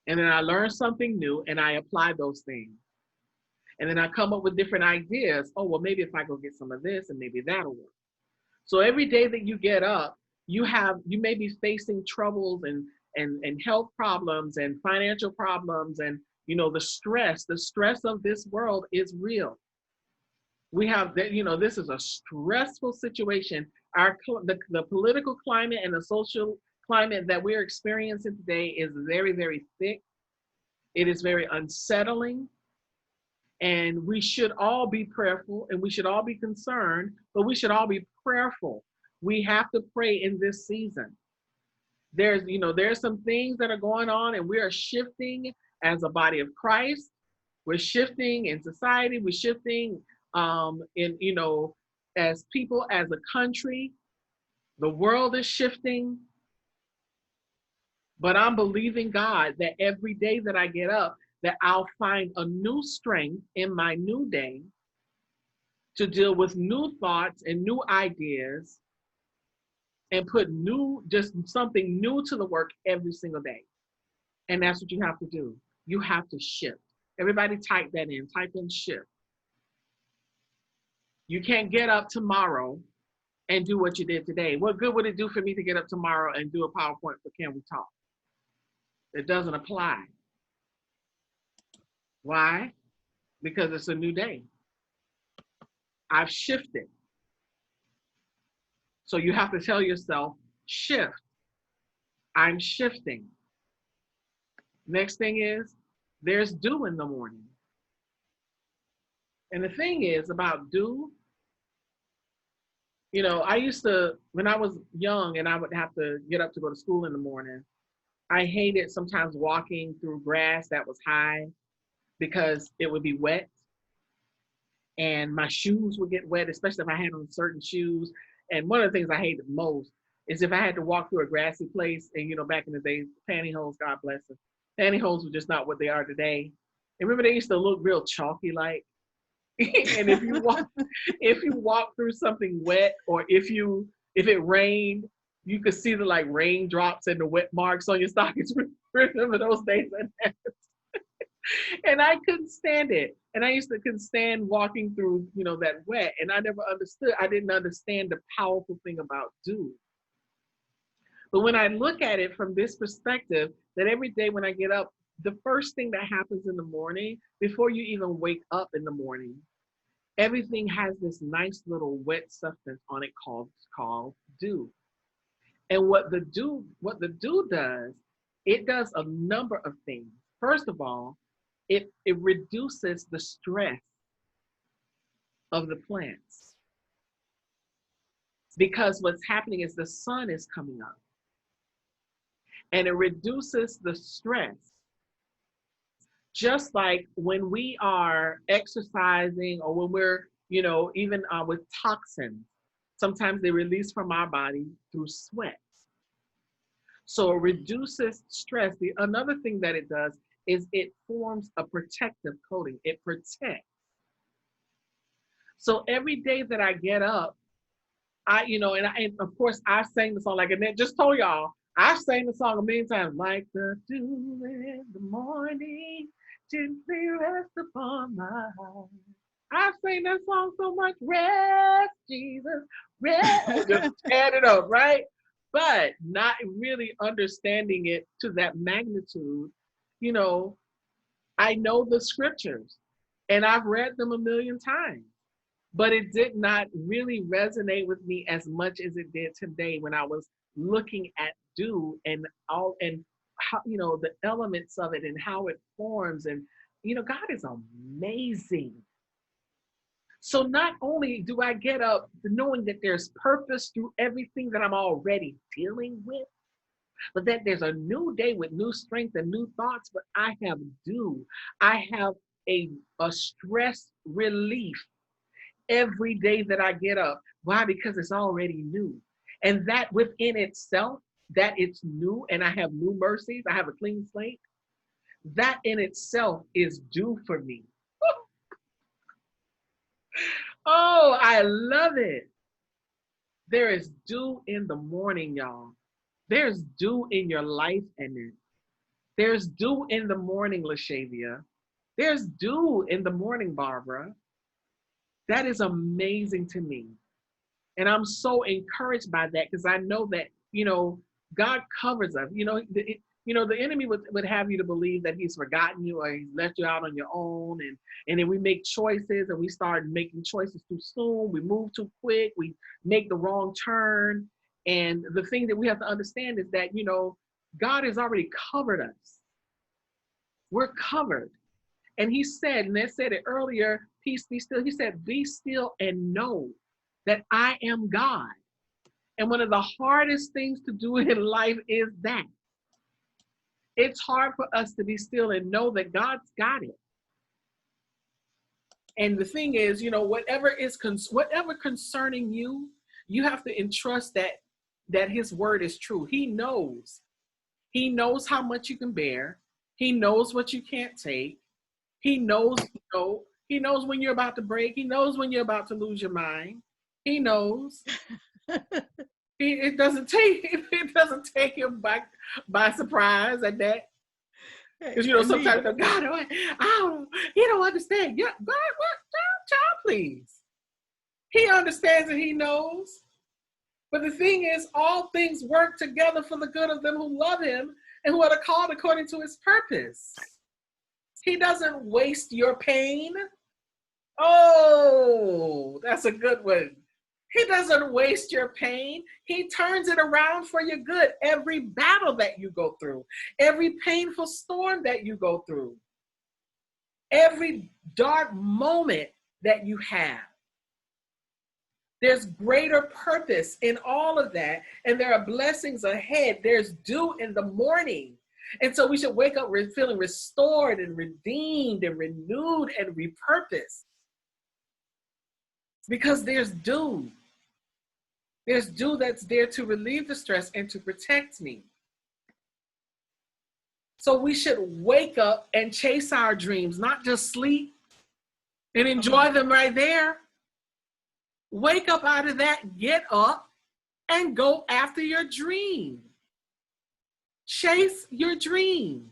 And then I learn something new and I apply those things. And then I come up with different ideas. Oh, well, maybe if I go get some of this and maybe that'll work. So every day that you get up, you may be facing troubles and health problems and financial problems and, the stress of this world is real. We have that, this is a stressful situation. The political climate and the social climate that we're experiencing today is very, very thick. It is very unsettling. And we should all be prayerful and we should all be concerned, but we should all be prayerful. We have to pray in this season. There's some things that are going on and we are shifting as a body of Christ. We're shifting in society. We're shifting as people, as a country. The world is shifting. But I'm believing God that every day that I get up, that I'll find a new strength in my new day to deal with new thoughts and new ideas and put just something new to the work every single day. And that's what you have to do. You have to shift. Everybody type that in. Type in shift. You can't get up tomorrow and do what you did today. What good would it do for me to get up tomorrow and do a PowerPoint for Can We Talk? It doesn't apply. Why? Because it's a new day. I've shifted. So you have to tell yourself, shift. I'm shifting. Next thing is, there's dew in the morning. And the thing is about dew, I used to, when I was young and I would have to get up to go to school in the morning, I hated sometimes walking through grass that was high because it would be wet and my shoes would get wet, especially if I had on certain shoes. And one of the things I hated most is if I had to walk through a grassy place and, back in the day, pantyhose, God bless them, pantyhose were just not what they are today. And remember, they used to look real chalky like. And if you walk through something wet, or if you If it rained, you could see the like raindrops and the wet marks on your stockings. Remember those days? And I couldn't stand it. And I used to couldn't stand walking through, that wet. And I never understood. I didn't understand the powerful thing about dew. But when I look at it from this perspective, that every day when I get up, the first thing that happens in the morning, before you even wake up in the morning, everything has this nice little wet substance on it called dew. And what the dew does, it does a number of things. First of all, it reduces the stress of the plants. Because what's happening is the sun is coming up. And it reduces the stress. Just like when we are exercising or when we're, even with toxins, sometimes they release from our body through sweat. So it reduces stress. Another thing that it does is it forms a protective coating. It protects. So every day that I get up, and of course I sang the song, like Annette just told y'all, I sang the song a million times, like the dew in the morning, gently rest upon my heart. I sang that song so much, rest, Jesus, rest. Just add it up, right? But not really understanding it to that magnitude. I know the scriptures and I've read them a million times, but it did not really resonate with me as much as it did today when I was looking at dew and how, the elements of it and how it forms. And, God is amazing. So not only do I get up knowing that there's purpose through everything that I'm already dealing with, but that there's a new day with new strength and new thoughts, but I have dew. I have a stress relief every day that I get up. Why? Because it's already new. And that within itself, that it's new and I have new mercies, I have a clean slate, that in itself is dew for me. Oh, I love it. There is dew in the morning, y'all. There's dew in your life, Annette. There's dew in the morning, LaShavia. There's dew in the morning, Barbara. That is amazing to me. And I'm so encouraged by that because I know that, God covers us. The enemy would have you to believe that he's forgotten you or he's left you out on your own. And then we make choices and we start making choices too soon. We move too quick. We make the wrong turn. And the thing that we have to understand is that, God has already covered us. We're covered. And he said, and they said it earlier, peace be still. He said, be still and know that I am God. And one of the hardest things to do in life is that. It's hard for us to be still and know that God's got it. And the thing is, whatever concerning you, you have to entrust that his word is true. He knows. He knows how much you can bear. He knows what you can't take. He knows, he knows when you're about to break. He knows when you're about to lose your mind. He knows. It doesn't take him by surprise at that. Because sometimes God, he don't understand. Yeah, God, what? Child, please. He understands and he knows. But the thing is, all things work together for the good of them who love him and who are called according to his purpose. He doesn't waste your pain. Oh, that's a good one. He doesn't waste your pain. He turns it around for your good. Every battle that you go through, every painful storm that you go through, every dark moment that you have. There's greater purpose in all of that, and there are blessings ahead. There's dew in the morning. And so we should wake up feeling restored and redeemed and renewed and repurposed. Because there's dew. There's dew that's there to relieve the stress and to protect me. So we should wake up and chase our dreams, not just sleep and enjoy them right there. Wake up out of that, get up, and go after your dream. Chase your dream.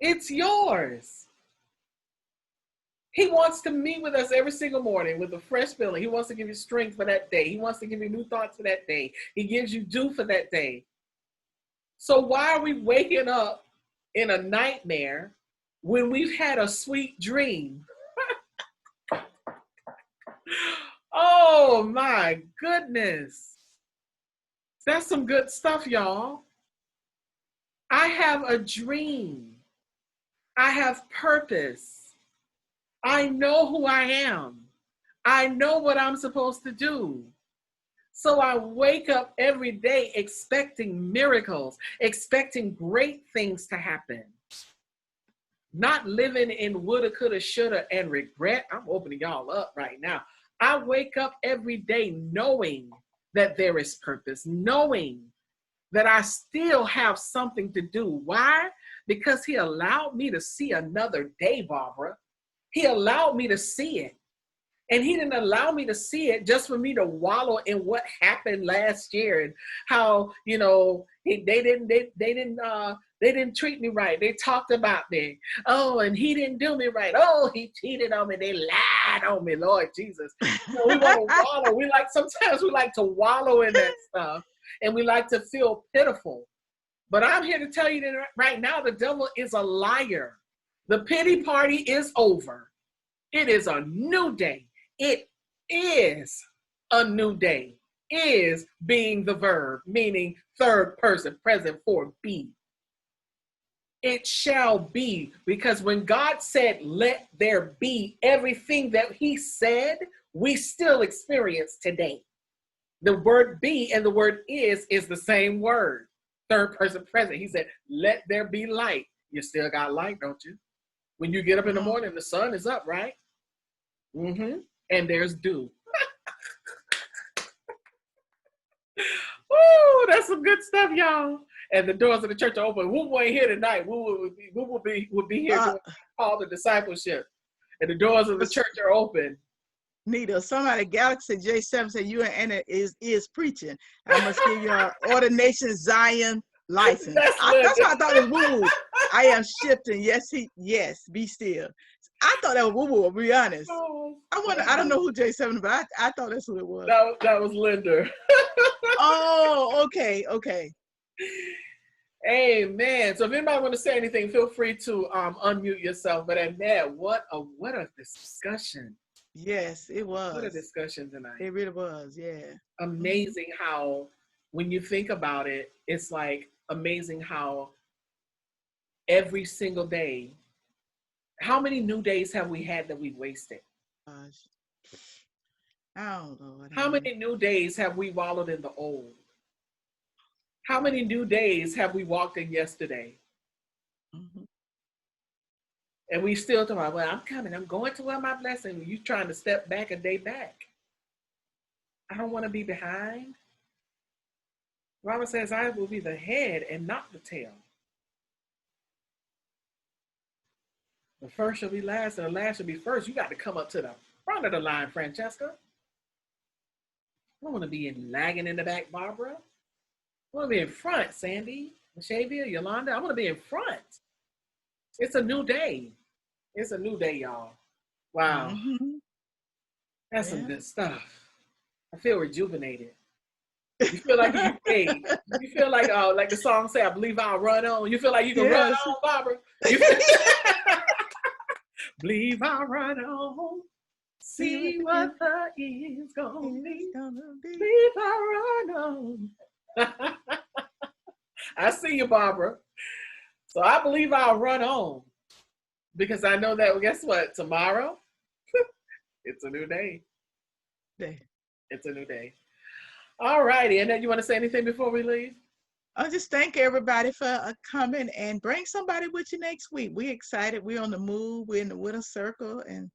It's yours. He wants to meet with us every single morning with a fresh feeling. He wants to give you strength for that day. He wants to give you new thoughts for that day. He gives you dew for that day. So why are we waking up in a nightmare when we've had a sweet dream? Oh my goodness. That's some good stuff, y'all. I have a dream. I have purpose. I know who I am. I know what I'm supposed to do. So I wake up every day expecting miracles, expecting great things to happen. Not living in woulda, coulda, shoulda, and regret. I'm opening y'all up right now. I wake up every day knowing that there is purpose, knowing that I still have something to do. Why? Because he allowed me to see another day, Barbara. He allowed me to see it. And he didn't allow me to see it just for me to wallow in what happened last year and how, you know, they didn't treat me right. They talked about me. Oh, and he didn't do me right. Oh, he cheated on me. They lied on me, Lord Jesus. You know, we want to wallow. Sometimes we like to wallow in that stuff and we like to feel pitiful. But I'm here to tell you that right now, the devil is a liar. The pity party is over. It is a new day. It is a new day. Is being the verb, meaning third person, present for be. It shall be, because when God said, let there be, everything that he said, we still experience today. The word be and the word is the same word. Third person present. He said, let there be light. You still got light, don't you? When you get up in the morning, the sun is up, right? Mm-hmm. And there's dew. Woo, that's some good stuff, y'all. And the doors of the church are open. Woo ain't here tonight. Woo will be here doing all the discipleship. And the doors of the church are open. Nita, somebody Galaxy J7 said you and Anna is preaching. I must give you an ordination Zion license. That's why I thought it was woo-woo. I am shifting. Yes, be still. I thought that was woo-woo, I'll be honest. Oh, I don't know who J7, but I thought that's who it was. That was Linda. Oh, okay. Amen. So if anybody want to say anything, feel free to unmute yourself. But man, what a discussion. Yes, it was. What a discussion tonight. It really was, yeah. Amazing how, when you think about it, it's like amazing how every single day, how many new days have we had that we wasted? Gosh. I don't know. How many new days have we wallowed in the old? How many new days have we walked in yesterday? Mm-hmm. And we still talking about, well, I'm coming. I'm going to where my blessing. You trying to step back a day back. I don't want to be behind. Robert says, I will be the head and not the tail. The first shall be last and the last shall be first. You got to come up to the front of the line, Francesca. I don't want to be lagging in the back, Barbara. I want to be in front, Sandy, Shavia, Yolanda. I want to be in front. It's a new day. It's a new day, y'all. Wow. Mm-hmm. That's some good stuff. I feel rejuvenated. You feel like you feel like the song say, I believe I'll run on. You feel like you can run on, Barbara. Believe I'll run on. See what the end's gonna be. Believe I'll run on. I see you, Barbara. So I believe I'll run on. Because I know that, well, guess what? Tomorrow, it's a new day. It's a new day. All righty. And then you want to say anything before we leave? I'll just thank everybody for coming and bring somebody with you next week. We're excited. We're on the move. We're in the winter circle and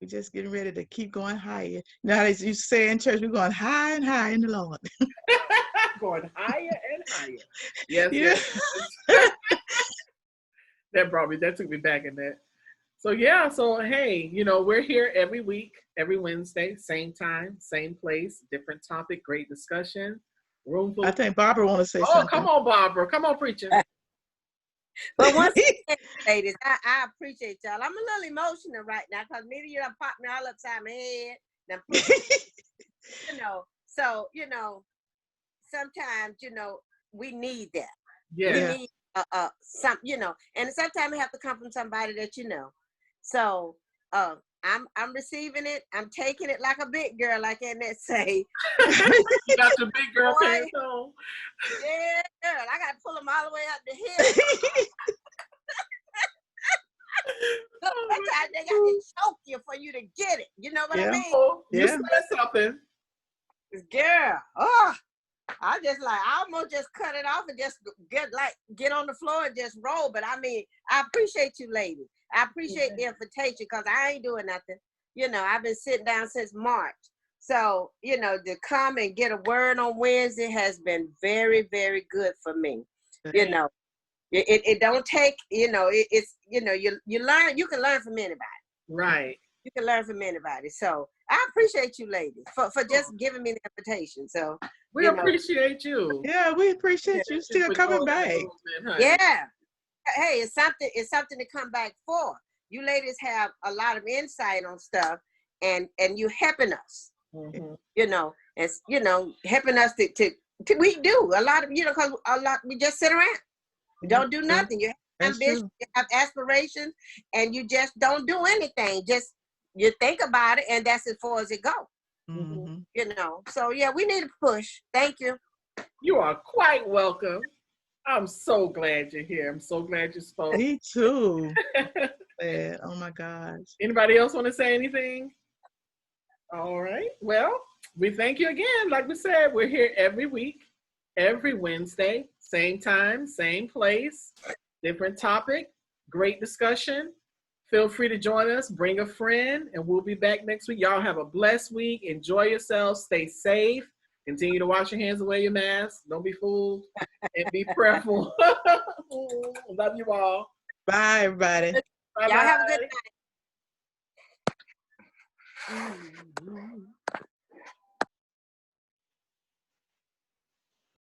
we're just getting ready to keep going higher. Now, as you say in church, we're going high and high in the Lord. Going higher and higher. Yes. That took me back in that. So yeah, so hey, we're here every week, every Wednesday, same time, same place, different topic, great discussion, room full I of think Barbara want to say Oh, come something. on, Barbara. Come on, preacher. But once again, ladies, I appreciate y'all. I'm a little emotional right now because many of you done popped me all upside my head. Done put, so sometimes we need that. Yeah. We need some, and sometimes it have to come from somebody that you know. So I'm receiving it. I'm taking it like a big girl, like Annette say. You got your big girl Boy, pants on. Yeah, girl, I got to pull them all the way up the hill. Sometimes they got to choke you for you to get it. You know what I mean? Oh, you Yeah. said something. Girl, I just like I almost just cut it off and just get on the floor and just roll. But I mean, I appreciate you, ladies. I appreciate the invitation because I ain't doing nothing. I've been sitting down since March. So, to come and get a word on Wednesday has been very, very good for me. It don't take, it's, you learn, you can learn from anybody. Right. You can learn from anybody. So I appreciate you ladies for just giving me the invitation. So we appreciate you. Yeah, we appreciate you still coming back. Yeah. Hey, it's something to come back for. You ladies have a lot of insight on stuff and you helping us. And helping us to we do a lot of because a lot we just sit around. We don't do nothing. You have ambition, you have aspirations, and you just don't do anything. Just you think about it, and that's as far as it goes. So yeah, we need a push. Thank you. You are quite welcome. I'm so glad you're here. I'm so glad you spoke. Me too. Oh my gosh. Anybody else want to say anything? All right. Well, we thank you again. Like we said, we're here every week, every Wednesday, same time, same place, different topic, great discussion. Feel free to join us, bring a friend, and we'll be back next week. Y'all have a blessed week. Enjoy yourselves. Stay safe. Continue to wash your hands and wear your mask. Don't be fooled and be prayerful. Love you all. Bye, everybody. Y'all have a good night.